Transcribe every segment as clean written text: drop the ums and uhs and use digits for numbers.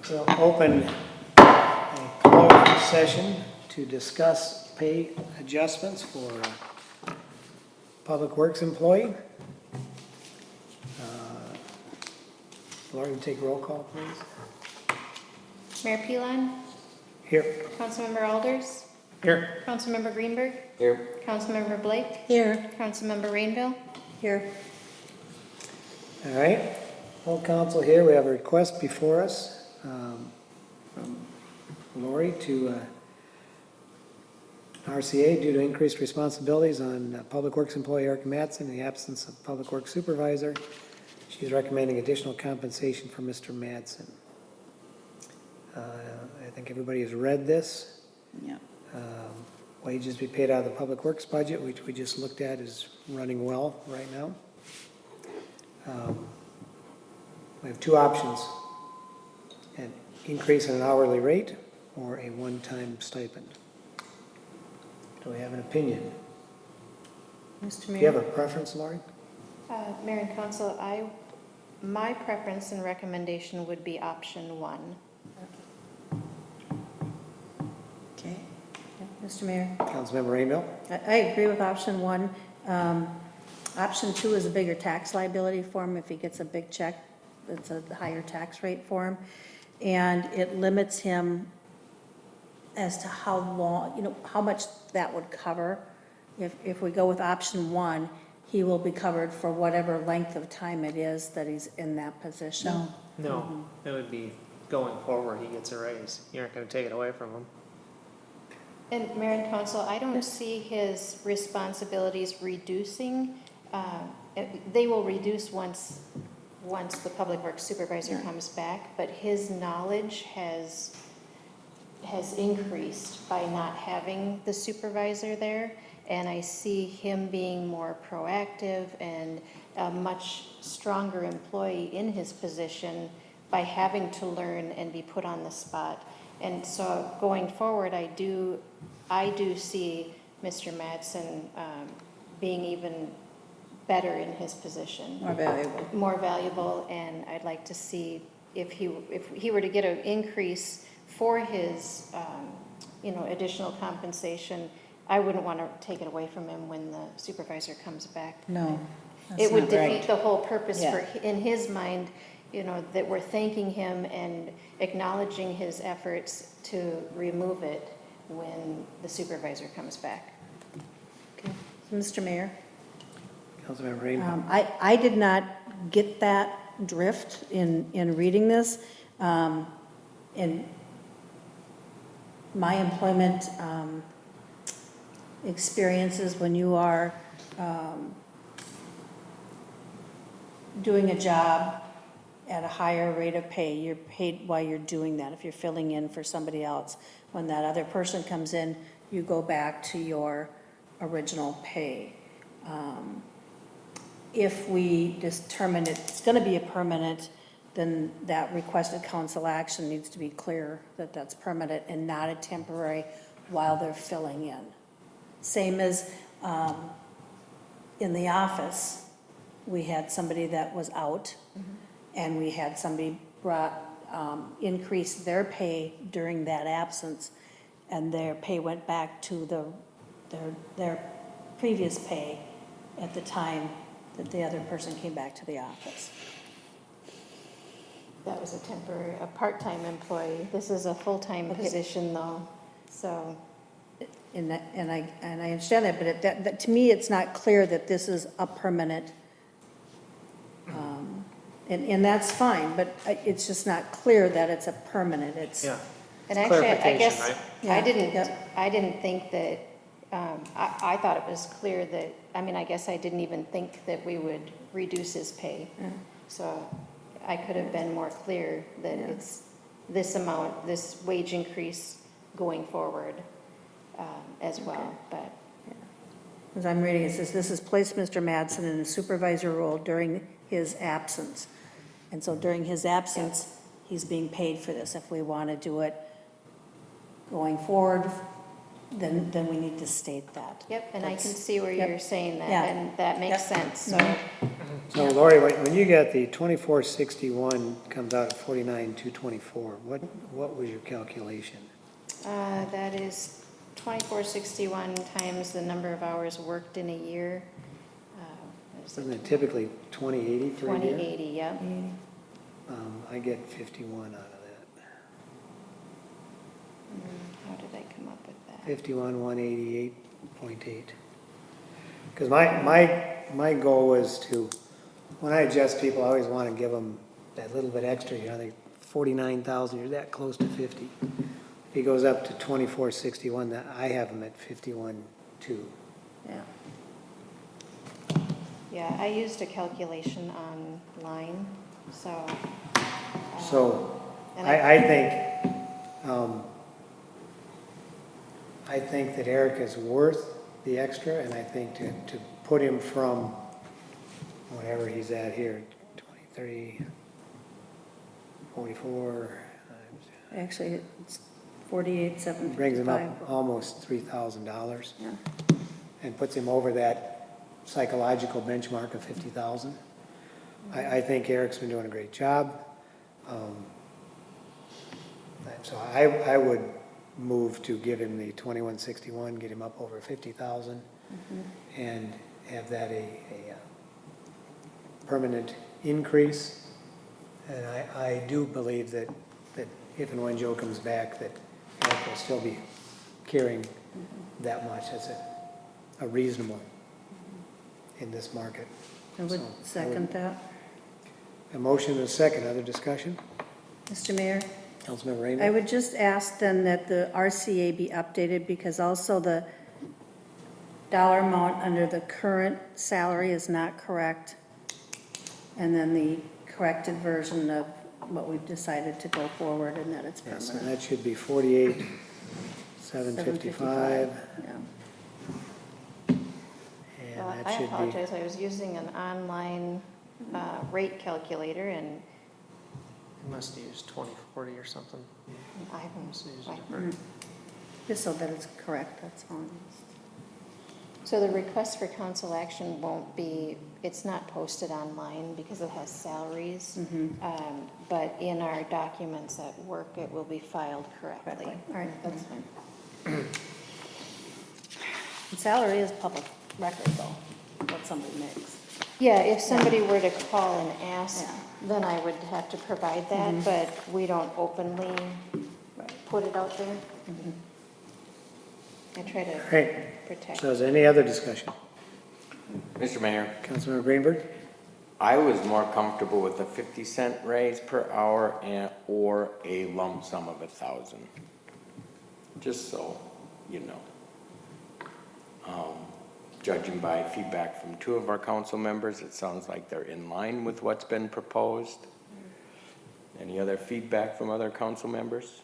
We'll open a closed session to discuss pay adjustments for a Public Works employee. Lauren, take roll call, please. Mayor Pilon, Here. Councilmember Alders, Here. Councilmember Greenberg, Here. Councilmember Blake, Here. Councilmember Rainville. Here. All right. Full council here. We have a request before us from Lori to RCA due to increased responsibilities on Public Works employee Eric Mattson in the absence of Public Works supervisor. She's recommending additional compensation for Mr. Mattson. I think everybody has read this. Yeah. Wages be paid out of the Public Works budget, which we just looked at, is running well right now. We have two options: an increase in an hourly rate or a one-time stipend. Do we have an opinion? Mr. Do you have Mayor. a preference, Laurie? Mayor and Council, my preference and recommendation would be option one. Okay. Mr. Mayor. Councilmember Rainville? I agree with option one. Option two is a bigger tax liability for him. If he gets a big check, it's a higher tax rate for him. And it limits him as to how long, how much that would cover. If we go with option one, he will be covered for whatever length of time it is that he's in that position. No, it would be going forward, he gets a raise. You aren't gonna take it away from him. And Mayor and Council, I don't see his responsibilities reducing. They will reduce once the Public Works supervisor comes back, but his knowledge has increased by not having the supervisor there. And I see him being more proactive and a much stronger employee in his position by having to learn and be put on the spot. And so going forward, I do see Mr. Mattson being even better in his position. More valuable. More valuable, and I'd like to see if he were to get an increase for his, additional compensation, I wouldn't want to take it away from him when the supervisor comes back. No. It would that's not defeat right. the whole purpose Yeah. in his mind, that we're thanking him and acknowledging his efforts to remove it when the supervisor comes back. Okay. Mr. Mayor. Councilmember Rainville? I did not get that drift in reading this. In my employment experiences, when you are doing a job at a higher rate of pay, you're paid while you're doing that. If you're filling in for somebody else, when that other person comes in, you go back to your original pay. If we determine it's going to be a permanent, then that requested council action needs to be clear that that's permanent and not a temporary while they're filling in. Same as in the office, we had somebody that was out, and we had somebody increase their pay during that absence, and their pay went back to their previous pay at the time that the other person came back to the office. That was a part-time employee. This is a full-time position though, so. And I understand that, but that to me, it's not clear that this is a permanent, and that's fine, but it's just not clear that it's a permanent, it's. Yeah. And It's actually, I clarification, guess, right? Yeah. I didn't think that, I thought it was clear that, I guess I didn't even think that we would reduce his pay. Yeah. So I could have been more clear that Yeah. it's this amount, this wage increase going forward as well, but. As I'm reading, it says, this has placed Mr. Mattson in a supervisor role during his absence. And so during his absence, he's being paid for this. If we want to do it going forward, then we need to state that. Yep, and I can That's- see where yep. you're saying that, Yeah. and that makes Yep. sense, so. Mhm. So Lori, when you got the 2461 comes out at 49,224, what was your calculation? That is 2461 times the number of hours worked in a year. What is Isn't it? it typically 2080 for a year? 2080, yep. I get 51 out of that. How did I come up with that? 51, 188.8. Because my goal was to, when I adjust people, I always want to give them that little bit extra, they 49,000, you're that close to 50. If he goes up to 2461, that I have him at 51.2. Yeah. Yeah, I used a calculation online, so. So and I think that Eric is worth the extra, and I think to put him from whatever he's at here, 23, 44, Actually, it's 48,755. brings him up almost $3,000 Yeah. and puts him over that psychological benchmark of 50,000. I think Eric's been doing a great job. So I would move to give him the 2161, get him up over 50,000, and have that a permanent increase. And I do believe that if and when Joe comes back, that Eric will still be carrying that much. That's a reasonable in this market. I would So, second that. A motion and a second. Other discussion? Mr. Mayor? Councilmember I Rainville? would just ask then that the RCA be updated because also the dollar amount under the current salary is not correct. And then the corrected version of what we've decided to go forward and that it's Yes, and permanent. that should be 48,755. Yeah. And Well, that I should be, apologize, I was using an online rate calculator and You must use 2040 or something. I Must use haven't. different. Just so that it's correct, that's all. So the request for council action won't be, it's not posted online because it has salaries. But in our documents at work, it will be filed correctly. All right, that's fine. And salary is public record though, what somebody makes. Yeah, if somebody were to call and ask, Yeah. then I would have to provide that, but we don't openly Right. put it out there. I try to great. protect. So is there any other discussion? Mr. Mayor, Councilmember Greenberg? I was more comfortable with a 50-cent raise per hour or a lump sum of 1,000. Just so you know. Judging by feedback from two of our council members, it sounds like they're in line with what's been proposed. Any other feedback from other council members?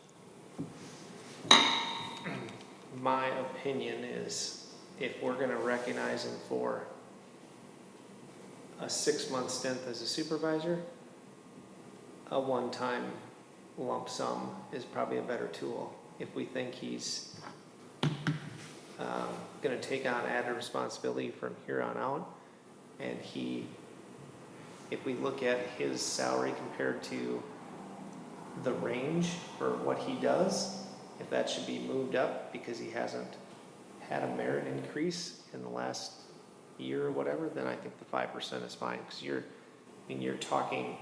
My opinion is if we're gonna recognize him for a 6-month stint as a supervisor, a one-time lump sum is probably a better tool. If we think he's gonna take on added responsibility from here on out, and if we look at his salary compared to the range for what he does, if that should be moved up because he hasn't had a merit increase in the last year or whatever, then I think the 5% is fine, because you're talking,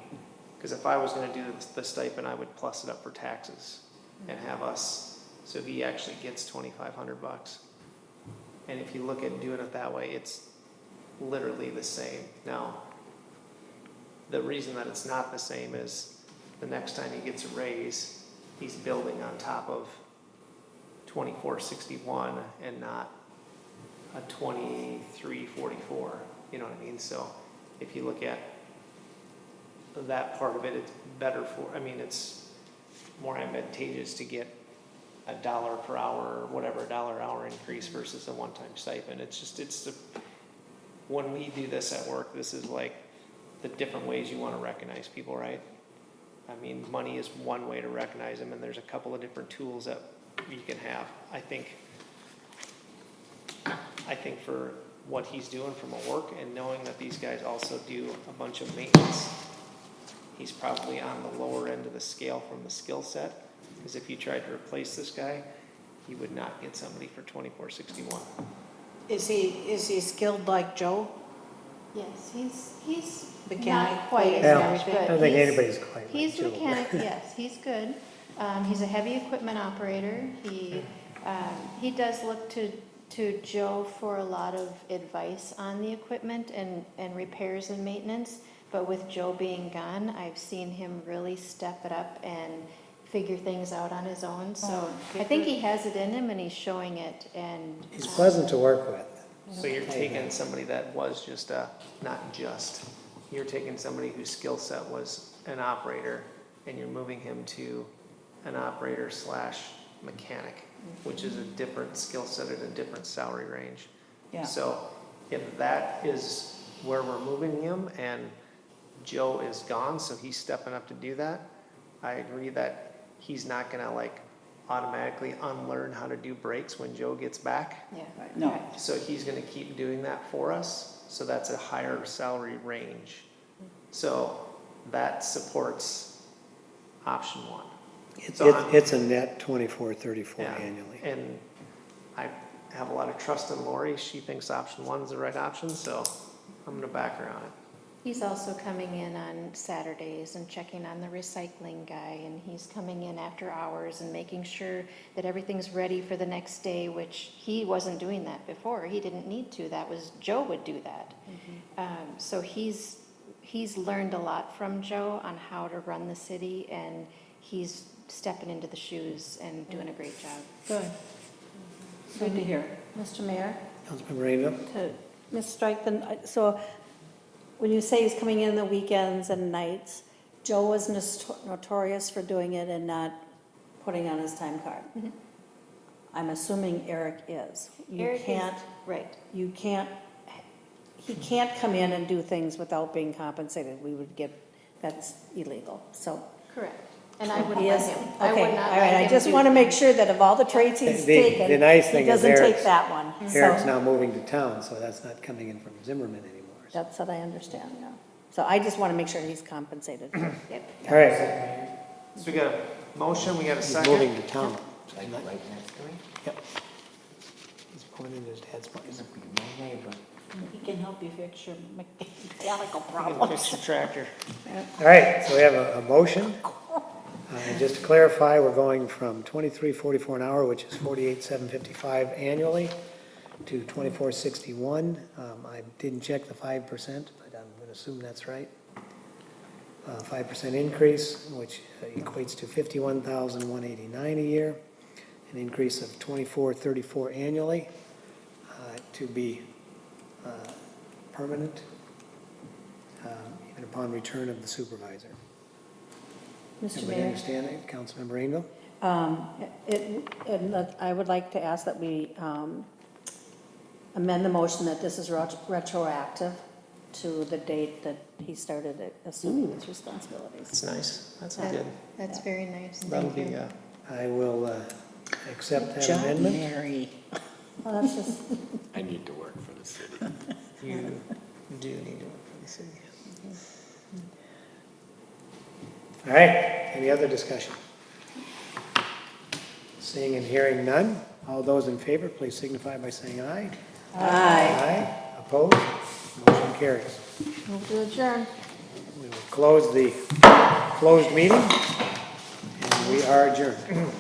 because if I was gonna do the stipend, I would plus it up for taxes and have us, so he actually gets $2,500. And if you look at doing it that way, it's literally the same. Now, the reason that it's not the same is the next time he gets a raise, he's building on top of 2461 and not a 2344, you know what I mean? So if you look at that part of it, it's better it's more advantageous to get $1 per hour or whatever, $1 an hour increase versus a one-time stipend. When we do this at work, this is like the different ways you want to recognize people, right? I mean, money is one way to recognize them, and there's a couple of different tools that you can have. I think for what he's doing from a work and knowing that these guys also do a bunch of maintenance, he's probably on the lower end of the scale from the skill set. Because if you tried to replace this guy, you would not get somebody for 2461. Is he skilled like Joe? Yes, he's Mechanic, not quite as Yeah, much, I but don't think he's- anybody's quite like He's Joe. mechanic, yes, he's good. He's a heavy equipment operator. He does look to Joe for a lot of advice on the equipment and repairs and maintenance. But with Joe being gone, I've seen him really step it up and figure things out on his own. So I think he has it in him and he's showing it, and. He's pleasant to work with. So you're taking somebody that was just you're taking somebody whose skill set was an operator and you're moving him to an operator / mechanic, which is a different skill set at a different salary range. Yeah. So if that is where we're moving him and Joe is gone, so he's stepping up to do that, I agree that he's not gonna like automatically unlearn how to do brakes when Joe gets back. Yeah. No. Correct. So he's gonna keep doing that for us, so that's a higher salary range. So that supports option one. It's a net 2434 Yeah, annually. And I have a lot of trust in Lori, she thinks option one's the right option, so I'm gonna back her on it. He's also coming in on Saturdays and checking on the recycling guy, and he's coming in after hours and making sure that everything's ready for the next day, which he wasn't doing that before. He didn't need to. That was, Joe would do that. So he's learned a lot from Joe on how to run the city, and he's stepping into the shoes and doing a great job. Good. Good to hear. Mr. Mayor, Councilmember Rainville? to Ms. Strike, then, so when you say he's coming in the weekends and nights, Joe was notorious for doing it and not putting on his time card. I'm assuming Eric is. Eric is- can't. Right. You can't, he can't come in and do things without being compensated. We would get, that's illegal, so. Correct. And I wouldn't He let is, him. okay, I all would not right, let I him just do want to make things. sure that of all the traits he's The taken, nice thing he is doesn't Eric's- take that one. Eric's So, now moving to town, so that's not coming in from Zimmerman anymore. that's what I understand, yeah. So I just want to make sure he's compensated. Yep. All right, So we got a motion, we got a he's second. moving to town. Like right next to me? Yep. He's going into his dad's place. Be my neighbor. He can help you fix your mechanical You can problems. fix your tractor. All right, so we have a motion. And just to clarify, we're going from $23.44 an hour, which is $48,755 annually, to $24.61. I didn't check the 5%, but I'm going to assume that's right. 5% increase, which equates to $51,189 a year, an increase of $24.34 annually, to be permanent, even upon return of the supervisor. Mr. Everybody Mayor, understand that, Councilmember Rainville? I would like to ask that we amend the motion that this is retroactive to the date that he started assuming his responsibilities. That's nice, that's a That- good, That's very nice. that'll Thank be, you. I will accept that John amendment. Mary. Well, that's just, I need to work for the city. you do need to work for the city. All right, any other discussion? Seeing and hearing none, all those in favor, please signify by saying aye. Aye. Opposed? Motion carries. move to adjourn. We will close the closed meeting, and we are adjourned.